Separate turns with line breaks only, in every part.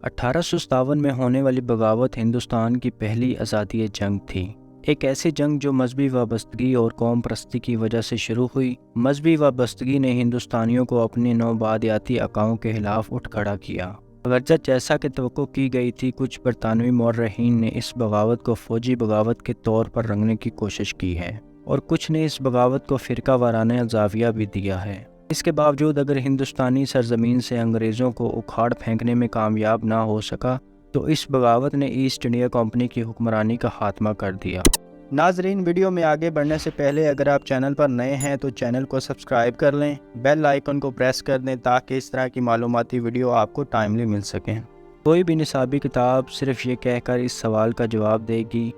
1857 میں ہونے والی بغاوت ہندوستان کی پہلی آزادی جنگ تھی۔ ایک ایسی جنگ جو مذہبی وابستگی اور قوم پرستی کی وجہ سے شروع ہوئی۔ مذہبی وابستگی نے ہندوستانیوں کو اپنے نوبادیاتی عقائد کے خلاف اٹھ کھڑا کیا۔ اگرچہ جیسا کہ توقع کی گئی تھی، کچھ برطانوی مورخین نے اس بغاوت کو فوجی بغاوت کے طور پر رنگنے کی کوشش کی ہے، اور کچھ نے اس بغاوت کو فرقہ وارانہ زاویہ بھی دیا ہے۔ اس کے باوجود اگر ہندوستانی سرزمین سے انگریزوں کو اکھاڑ پھینکنے میں کامیاب نہ ہو سکا تو اس بغاوت نے ایسٹ انڈیا کمپنی کی حکمرانی کا خاتمہ کر دیا۔ ناظرین، ویڈیو میں آگے بڑھنے سے پہلے اگر آپ چینل پر نئے ہیں تو چینل کو سبسکرائب کر لیں، بیل آئیکن کو پریس کر دیں تاکہ اس طرح کی معلوماتی ویڈیو آپ کو ٹائملی مل سکیں۔ کوئی بھی نصابی کتاب صرف یہ کہہ کر اس سوال کا جواب دے گی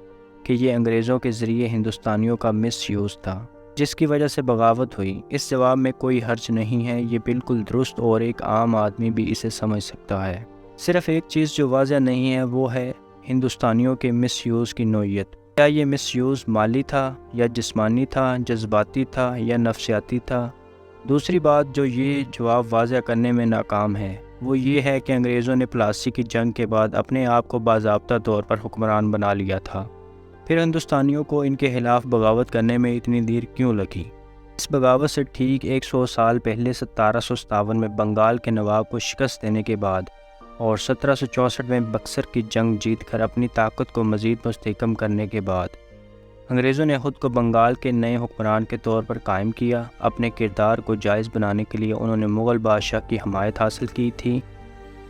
کہ یہ انگریزوں کے ذریعے ہندوستانیوں کا مس یوز تھا جس کی وجہ سے بغاوت ہوئی، اس جواب میں کوئی حرج نہیں ہے۔ یہ بالکل درست اور ایک عام آدمی بھی اسے سمجھ سکتا ہے۔ صرف ایک چیز جو واضح نہیں ہے وہ ہے ہندوستانیوں کے مس یوز کی نوعیت۔ کیا یہ مس یوز مالی تھا یا جسمانی تھا، جذباتی تھا یا نفسیاتی تھا؟ دوسری بات جو یہ جواب واضح کرنے میں ناکام ہے وہ یہ ہے کہ انگریزوں نے پلاسی کی جنگ کے بعد اپنے آپ کو باضابطہ طور پر حکمران بنا لیا تھا، پھر ہندوستانیوں کو ان کے خلاف بغاوت کرنے میں اتنی دیر کیوں لگی؟ اس بغاوت سے ٹھیک 100 سال پہلے 1757 میں بنگال کے نواب کو شکست دینے کے بعد اور 1764 میں بکسر کی جنگ جیت کر اپنی طاقت کو مزید مستحکم کرنے کے بعد انگریزوں نے خود کو بنگال کے نئے حکمران کے طور پر قائم کیا۔ اپنے کردار کو جائز بنانے کے لیے انہوں نے مغل بادشاہ کی حمایت حاصل کی تھی۔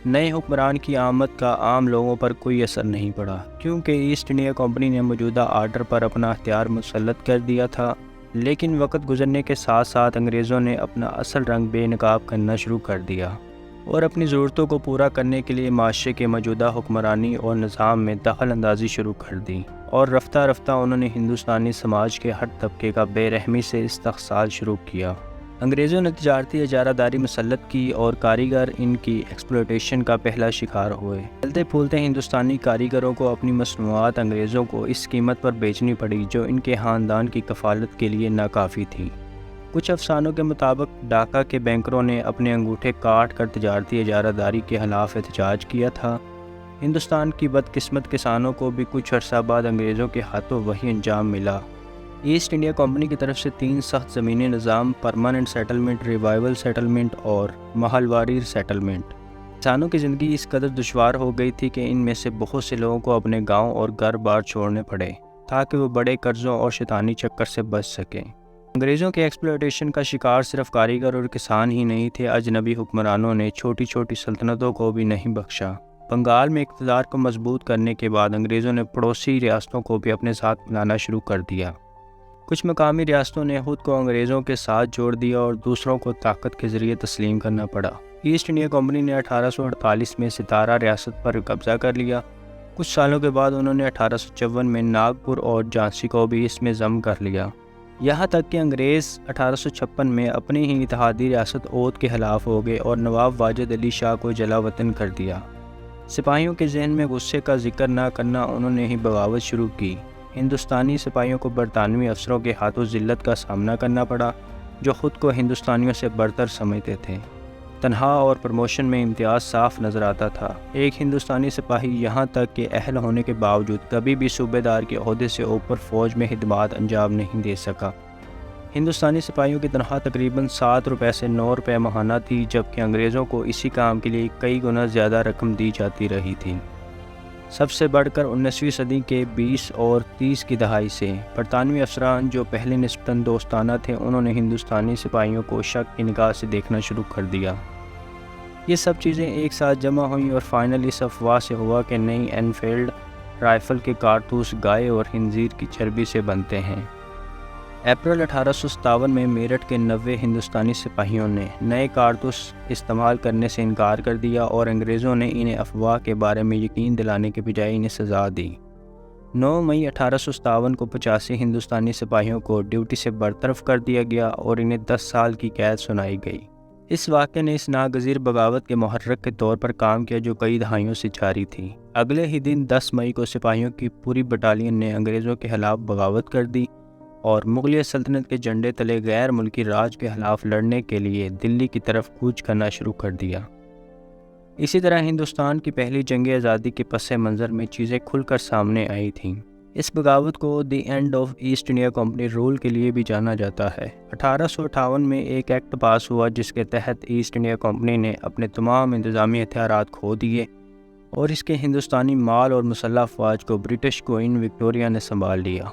نئے حکمران کی آمد کا عام لوگوں پر کوئی اثر نہیں پڑا کیونکہ ایسٹ انڈیا کمپنی نے موجودہ آرڈر پر اپنا اختیار مسلط کر دیا تھا، لیکن وقت گزرنے کے ساتھ ساتھ انگریزوں نے اپنا اصل رنگ بے نقاب کرنا شروع کر دیا اور اپنی ضرورتوں کو پورا کرنے کے لیے معاشرے کے موجودہ حکمرانی اور نظام میں دخل اندازی شروع کر دی، اور رفتہ رفتہ انہوں نے ہندوستانی سماج کے ہر طبقے کا بے رحمی سے استحصال شروع کیا۔ انگریزوں نے تجارتی اجارہ داری مسلط کی اور کاریگر ان کی ایکسپلوٹیشن کا پہلا شکار ہوئے۔ چلتے پھولتے ہندوستانی کاریگروں کو اپنی مصنوعات انگریزوں کو اس قیمت پر بیچنی پڑی جو ان کے خاندان کی کفالت کے لیے ناکافی تھی۔ کچھ افسانوں کے مطابق ڈھاکہ کے بینکروں نے اپنے انگوٹھے کاٹ کر تجارتی اجارہ داری کے خلاف احتجاج کیا تھا۔ ہندوستان کی بدقسمت کسانوں کو بھی کچھ عرصہ بعد انگریزوں کے ہاتھوں وہی انجام ملا۔ ایسٹ انڈیا کمپنی کی طرف سے 3 سخت زمینی نظام، پرماننٹ سیٹلمنٹ، ریوائیول سیٹلمنٹ اور ماحول سیٹلمنٹ۔ کسانوں کی زندگی اس قدر دشوار ہو گئی تھی کہ ان میں سے بہت سے لوگوں کو اپنے گاؤں اور گھر بار چھوڑنے پڑے تاکہ وہ بڑے قرضوں اور شیطانی چکر سے بچ سکیں۔ انگریزوں کے ایکسپلوٹیشن کا شکار صرف کاریگر اور کسان ہی نہیں تھے، اجنبی حکمرانوں نے چھوٹی چھوٹی سلطنتوں کو بھی نہیں بخشا۔ بنگال میں اقتدار کو مضبوط کرنے کے بعد انگریزوں نے پڑوسی ریاستوں کو بھی اپنے ساتھ ملانا شروع کر دیا۔ کچھ مقامی ریاستوں نے خود کو انگریزوں کے ساتھ جوڑ دیا اور دوسروں کو طاقت کے ذریعے تسلیم کرنا پڑا۔ ایسٹ انڈیا کمپنی نے 1848 میں ستارہ ریاست پر قبضہ کر لیا۔ کچھ سالوں کے بعد انہوں نے 1854 میں ناگپور اور جھانسی کو بھی اس میں ضم کر لیا، یہاں تک کہ انگریز 1856 میں اپنی ہی اتحادی ریاست اودھ کے خلاف ہو گئے اور نواب واجد علی شاہ کو جلا وطن کر دیا۔ سپاہیوں کے ذہن میں غصے کا ذکر نہ کرنا انہوں نے ہی بغاوت شروع کی۔ ہندوستانی سپاہیوں کو برطانوی افسروں کے ہاتھوں ذلت کا سامنا کرنا پڑا جو خود کو ہندوستانیوں سے برتر سمجھتے تھے۔ تنخواہ اور پروموشن میں امتیاز صاف نظر آتا تھا۔ ایک ہندوستانی سپاہی یہاں تک کہ اہل ہونے کے باوجود کبھی بھی صوبے دار کے عہدے سے اوپر فوج میں خدمات انجام نہیں دے سکا۔ ہندوستانی سپاہیوں کی تنخواہ تقریباً 7 روپے سے 9 روپے ماہانہ تھی، جبکہ انگریزوں کو اسی کام کے لیے کئی گنا زیادہ رقم دی جاتی رہی تھی۔ سب سے بڑھ کر 19ویں صدی کے 20 اور 30 کی دہائی سے برطانوی افسران جو پہلے نسبتاً دوستانہ تھے، انہوں نے ہندوستانی سپاہیوں کو شک کی نگاہ سے دیکھنا شروع کر دیا۔ یہ سب چیزیں ایک ساتھ جمع ہوئیں اور فائنل اس افواہ سے ہوا کہ نئی اینفیلڈ رائفل کے کارتوس گائے اور خنزیر کی چربی سے بنتے ہیں۔ اپریل 1857 میں میرٹھ کے 90 ہندوستانی سپاہیوں نے نئے کارتوس استعمال کرنے سے انکار کر دیا اور انگریزوں نے انہیں افواہ کے بارے میں یقین دلانے کے بجائے انہیں سزا دی۔ 9 مئی 1857 کو 85 ہندوستانی سپاہیوں کو ڈیوٹی سے برطرف کر دیا گیا اور انہیں 10 سال کی قید سنائی گئی۔ اس واقعے نے اس ناگزیر بغاوت کے محرک کے طور پر کام کیا جو کئی دہائیوں سے جاری تھی۔ اگلے ہی دن 10 مئی کو سپاہیوں کی پوری بٹالین نے انگریزوں کے خلاف بغاوت کر دی اور مغلیہ سلطنت کے جھنڈے تلے غیر ملکی راج کے خلاف لڑنے کے لیے دلی کی طرف کوچ کرنا شروع کر دیا۔ اسی طرح ہندوستان کی پہلی جنگ آزادی کے پس منظر میں چیزیں کھل کر سامنے آئی تھیں۔ اس بغاوت کو the end of East India Company rule کے لیے بھی جانا جاتا ہے۔ 1858 میں ایک ایکٹ پاس ہوا جس کے تحت ایسٹ انڈیا کمپنی نے اپنے تمام انتظامی ہتھیارات کھو دیے اور اس کے ہندوستانی مال اور مسلح افواج کو برٹش کوئن وکٹوریہ نے سنبھال لیا۔